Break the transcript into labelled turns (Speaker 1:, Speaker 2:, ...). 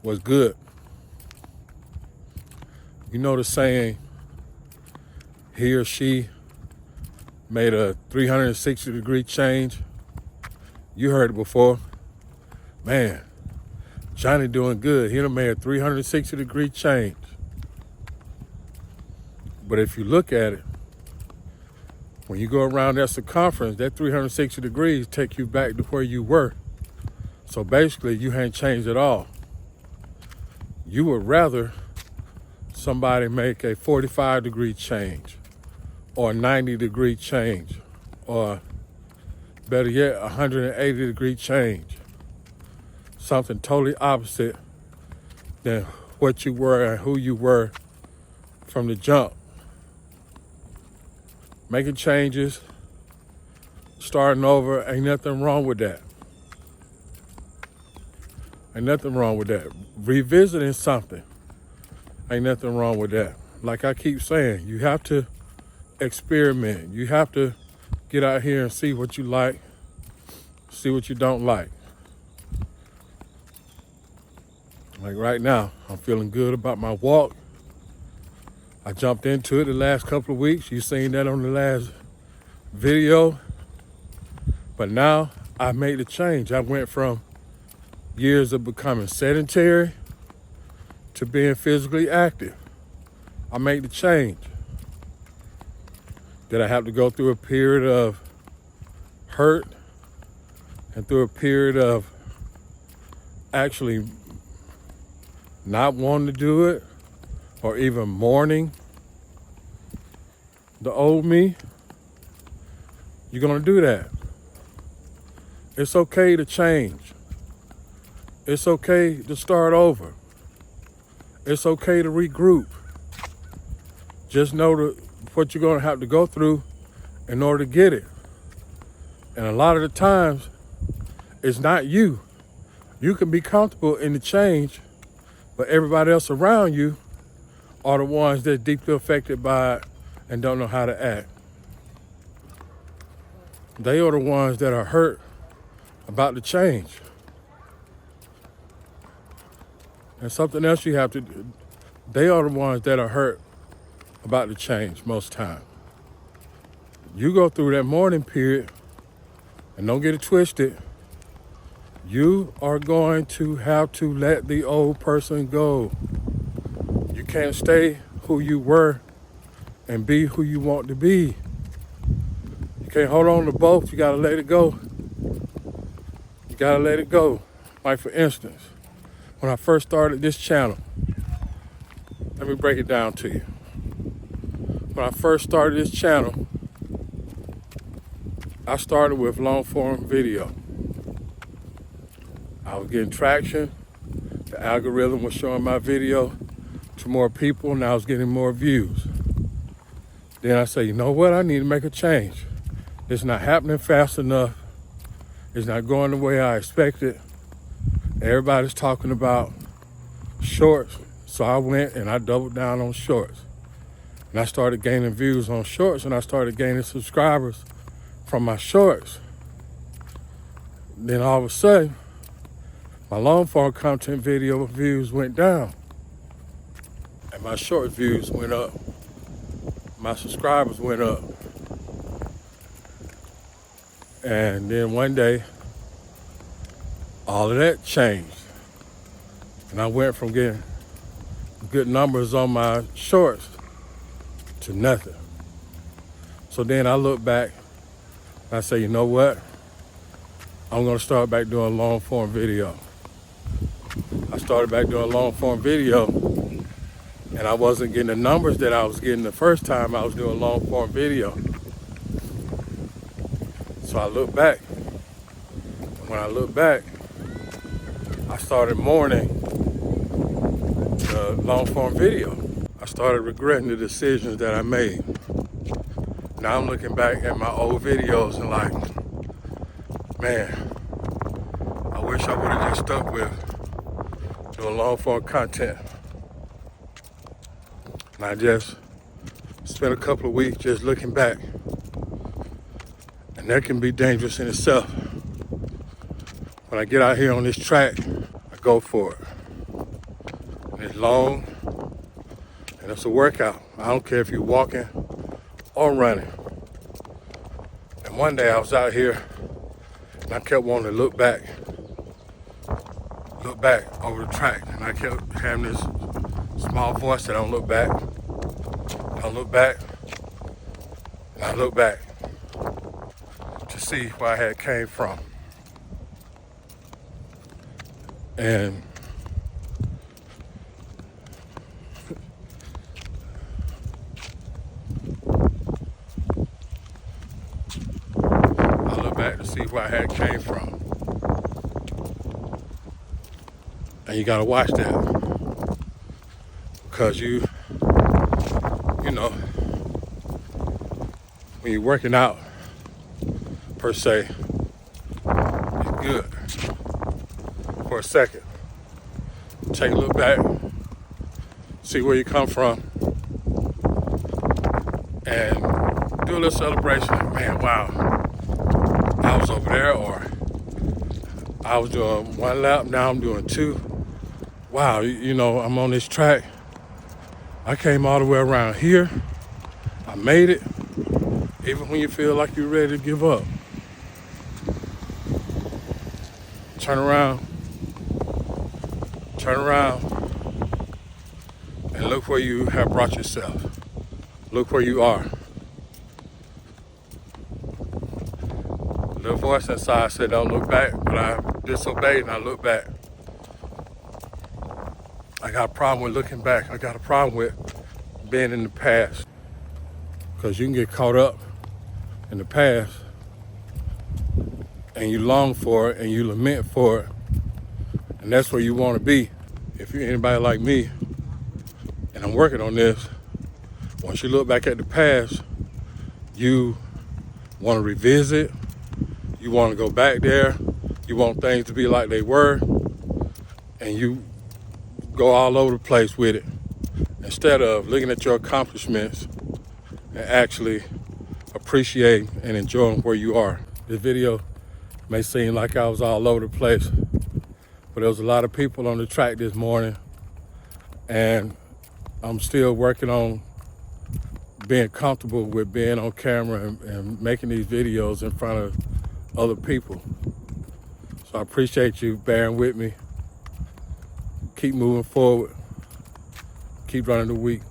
Speaker 1: was good. You know the saying, he or she made a 360-degree change? You heard it before. Man, Johnny doing good. He done made a 360-degree change. But if you look at it, when you go around that circumference, that 360 degrees take you back to where you were. So basically, you ain't changed at all. You would rather somebody make a 45-degree change or a 90-degree change or, better yet, a 180-degree change. Something totally opposite than what you were and who you were from the jump. Making changes, starting over, ain't nothing wrong with that. Ain't nothing wrong with that. Revisiting something, ain't nothing wrong with that. Like I keep saying, you have to experiment. You have to get out here and see what you like, see what you don't like. Like right now, I'm feeling good about my walk. I jumped into it the last couple of weeks. You seen that on the last video. But now I made the change. I went from years of becoming sedentary to being physically active. I made the change. Did I have to go through a period of hurt and through a period of actually not wanting to do it or even mourning the old me? You're gonna do that. It's okay to change. It's okay to start over. It's okay to regroup. Just know what you're gonna have to go through in order to get it. And a lot of the times, it's not you. You can be comfortable in the change, but everybody else around you are the ones that are deeply affected by it and don't know how to act. They are the ones that are hurt about the change. And something else you have to do, they are the ones that are hurt about the change most time. You go through that mourning period, and don't get it twisted, you are going to have to let the old person go. You can't stay who you were and be who you want to be. You can't hold on to both. You gotta let it go. You gotta let it go. Like for instance, when I first started this channel, let me break it down to you. When I first started this channel, I started with long form video. I was getting traction. The algorithm was showing my video to more people, and I was getting more views. Then I said, you know what? I need to make a change. It's not happening fast enough. It's not going the way I expected. Everybody's talking about shorts. So I went and I doubled down on shorts. And I started gaining views on shorts, and I started gaining subscribers from my shorts. Then all of a sudden, my long form content video views went down and my short views went up. My subscribers went up. And then one day, all of that changed. And I went from getting good numbers on my shorts to nothing. So then I look back and I say, you know what? I'm gonna start back doing long form video. I started back doing long form video, and I wasn't getting the numbers that I was getting the first time I was doing long form video. So I look back. When I look back, I started mourning the long form video. I started regretting the decisions that I made. Now I'm looking back at my old videos and like, man, I wish I would have just stuck with doing long form content. And I just spent a couple of weeks just looking back. And that can be dangerous in itself. When I get out here on this track, I go for it. it's long, and it's a workout. I don't care if you're walking or running. And one day I was out here, and I kept wanting to look back over the track, and I kept having this small voice that don't look back, and I look back to see where I had came from. And I look back to see where I had came from. And you gotta watch that, because you know, when you're working out, per se, it's good for a second. Take a look back, see where you come from, and do a little celebration. Man, wow, I was over there, or I was doing 1 lap, now I'm doing 2. Wow, you know, I'm on this track. I came all the way around here. I made it. Even when you feel like you're ready to give up, turn around, and look where you have brought yourself. Look where you are. The voice inside said, don't look back, but I disobeyed and I looked back. I got a problem with looking back. I got a problem with being in the past, because you can get caught up in the past and you long for it and you lament for it, and that's where you want to be. If you're anybody like me, and I'm working on this, once you look back at the past, you want to revisit, you want to go back there, you want things to be like they were, and you go all over the place with it, instead of looking at your accomplishments and actually appreciating and enjoying where you are. This video may seem like I was all over the place, but there was a lot of people on the track this morning, and I'm still working on being comfortable with being on camera and making these videos in front of other people. So I appreciate you bearing with me. Keep moving forward. Keep running the week.